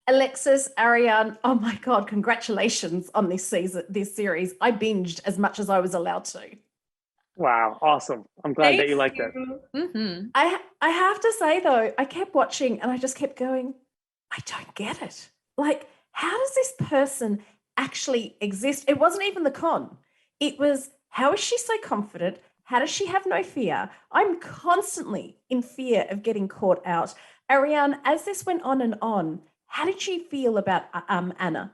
Alexis, Arian, oh my God, congratulations on this season, this series. I binged as much as I was allowed to. Wow, awesome. I'm glad that Thank you liked it. you. Mm-hmm. I have to say though, I kept watching and I just kept going, I don't get it. Like, how does this person actually exist? It wasn't even the con. It was, how is she so confident? How does she have no fear? I'm constantly in fear of getting caught out. Ariane, as this went on and on, how did you feel about Anna?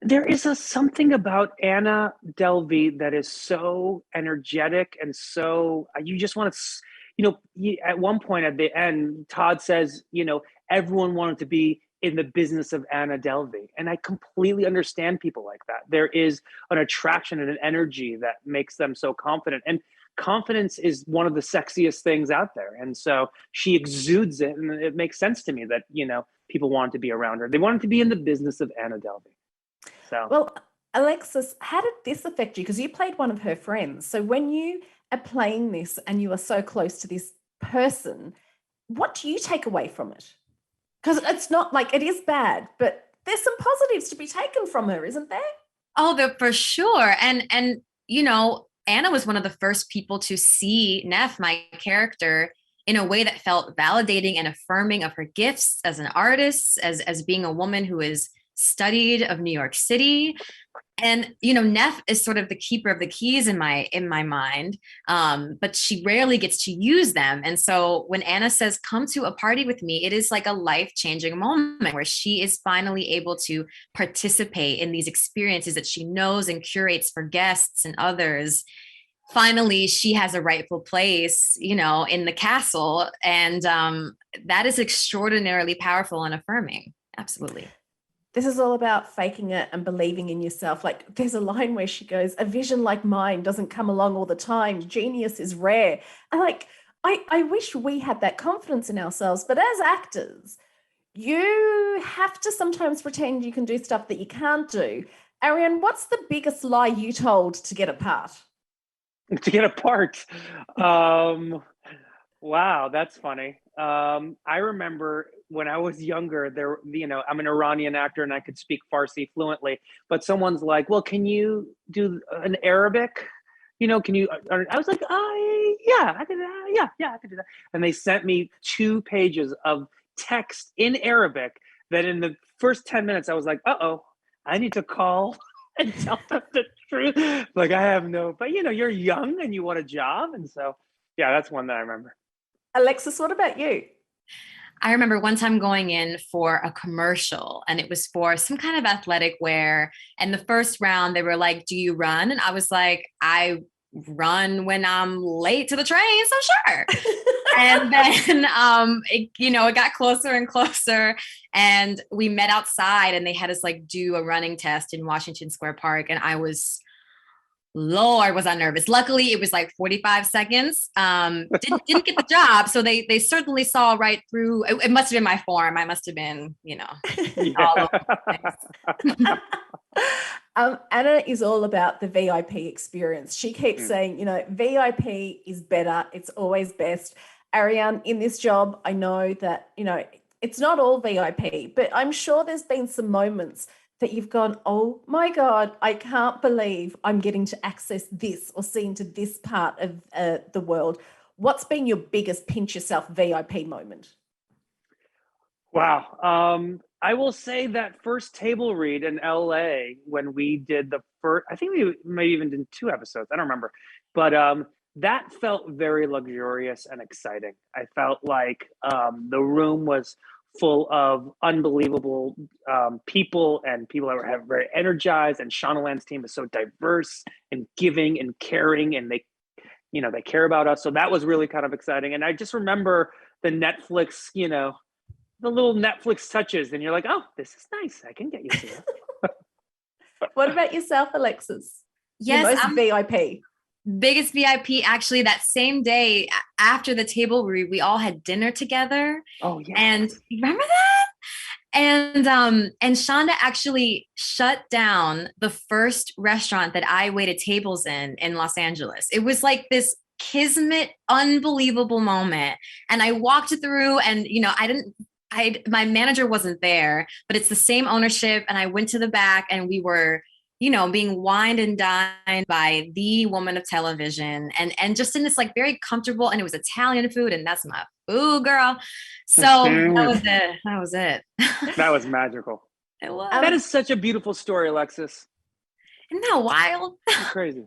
There is something about Anna Delvey that is so energetic and so you just want to, at one point at the end, Todd says, everyone wanted to be in the business of Anna Delvey. And I completely understand people like that. There is an attraction and an energy that makes them so confident. And confidence is one of the sexiest things out there. And so she exudes it. And it makes sense to me that, people wanted to be around her. They wanted to be in the business of Anna Delvey. So, Well, Alexis, how did this affect you? Because you played one of her friends. So when you are playing this and you are so close to this person, what do you take away from it? Because it's not like it is bad, but there's some positives to be taken from her, isn't there? Oh, for sure. And Anna was one of the first people to see Neff, my character, in a way that felt validating and affirming of her gifts as an artist, as being a woman who is studied of New York City. And Neff is sort of the keeper of the keys in my mind, but she rarely gets to use them. And so when Anna says, come to a party with me, it is like a life-changing moment where she is finally able to participate in these experiences that she knows and curates for guests and others. Finally, she has a rightful place, in the castle. And that is extraordinarily powerful and affirming. Absolutely. This is all about faking it and believing in yourself. Like, there's a line where she goes, a vision like mine doesn't come along all the time. Genius is rare. And I wish we had that confidence in ourselves, but as actors, you have to sometimes pretend you can do stuff that you can't do. Ariane, what's the biggest lie you told to get a part? To get a part. Wow, that's funny. I remember when I was younger, I'm an Iranian actor and I could speak Farsi fluently, but someone's like, well, can you do an Arabic? Can you, I was like, yeah, I could, yeah, I could do that. And they sent me 2 pages of text in Arabic that in the first 10 minutes, I was like, I need to call and tell them the truth. Like but you're young and you want a job. And so, yeah, that's one that I remember. Alexis, what about you? I remember one time going in for a commercial and it was for some kind of athletic wear. And the first round, they were like, do you run? And I was like, I run when I'm late to the train. So sure. And then, it got closer and closer and we met outside and they had us do a running test in Washington Square Park. And Lord, was I nervous. Luckily, it was 45 seconds. Didn't get the job. So they certainly saw right through. It must have been my form. I must have been, all over Anna is all about the VIP experience. She keeps saying, VIP is better. It's always best. Ariane, in this job, I know that, it's not all VIP, but I'm sure there's been some moments that you've gone, oh my God, I can't believe I'm getting to access this or see into this part of the world. What's been your biggest pinch yourself VIP moment? Wow. I will say that first table read in LA when we did the first, I think we maybe even did 2 episodes. I don't remember, but that felt very luxurious and exciting. I felt like the room was full of unbelievable people and people that were very energized, and Shondaland's team is so diverse and giving and caring, and they care about us. So that was really kind of exciting. And I just remember the Netflix, the little Netflix touches, and you're like, oh, this is nice. I can get used to it. What about yourself, Alexis? Yes, I'm VIP. Biggest VIP. Actually, that same day after the table read, we all had dinner together. Oh yeah. And remember that? And Shonda actually shut down the first restaurant that I waited tables in Los Angeles. It was like this kismet, unbelievable moment. And I walked through and, my manager wasn't there, but it's the same ownership. And I went to the back and we were, being wined and dined by the woman of television and just in this like very comfortable, and it was Italian food, and that's my food, girl. So that was it. That was it. That was magical. It was. That is such a beautiful story, Alexis. Isn't that wild? It's crazy.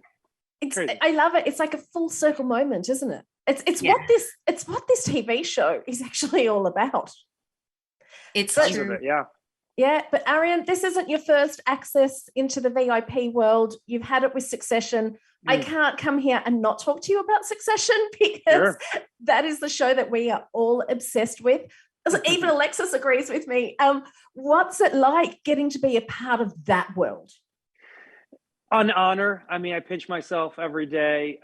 I love it. It's like a full circle moment, isn't it? It's what this TV show is actually all about. It's true. Yeah. Yeah, but Arian, this isn't your first access into the VIP world. You've had it with Succession. I can't come here and not talk to you about Succession because that is the show that we are all obsessed with. Even Alexis agrees with me. What's it like getting to be a part of that world? An honor. I mean, I pinch myself every day.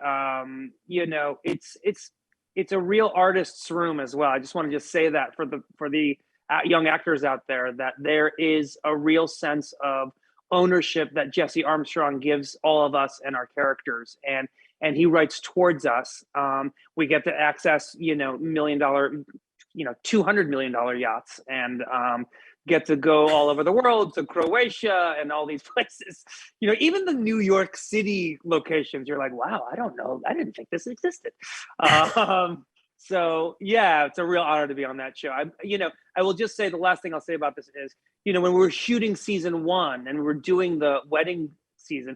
It's a real artist's room as well. I just want to say that for the young actors out there, that there is a real sense of ownership that Jesse Armstrong gives all of us and our characters, and he writes towards us. We get to access, $1 million, $200 million yachts, and get to go all over the world to Croatia and all these places. Even the New York City locations, you're like, wow, I don't know, I didn't think this existed. So yeah, it's a real honor to be on that show. I will just say the last thing I'll say about this is, when we were shooting season 1 and we were doing the wedding season,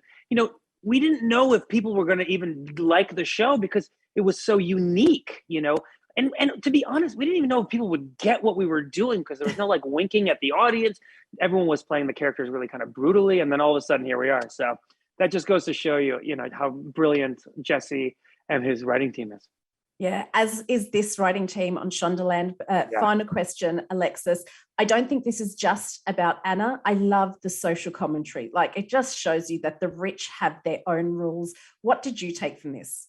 we didn't know if people were going to even like the show because it was so unique, and to be honest, we didn't even know if people would get what we were doing because there was no like winking at the audience. Everyone was playing the characters really kind of brutally. And then all of a sudden here we are. So that just goes to show you, how brilliant Jesse and his writing team is. Yeah, as is this writing team on Shondaland. Final question, Alexis. I don't think this is just about Anna. I love the social commentary. Like, it just shows you that the rich have their own rules. What did you take from this?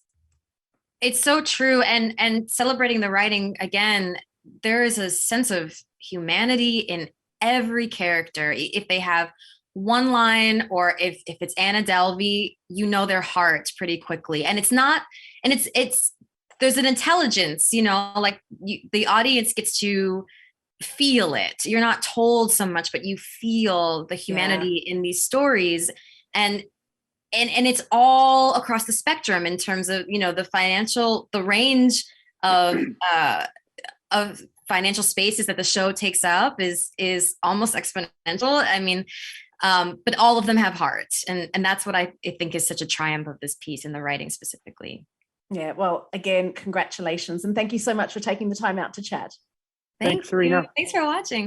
It's so true. And celebrating the writing, again, there is a sense of humanity in every character. If they have one line or if it's Anna Delvey, their heart pretty quickly. And it's not, and it's there's an intelligence, the audience gets to feel it. You're not told so much, but you feel the humanity in these stories. And it's all across the spectrum in terms of, the range of financial spaces that the show takes up is almost exponential. I mean, but all of them have heart. And that's what I think is such a triumph of this piece in the writing specifically. Yeah, well, again, congratulations. And thank you so much for taking the time out to chat. Thanks, Serena. Thanks for watching.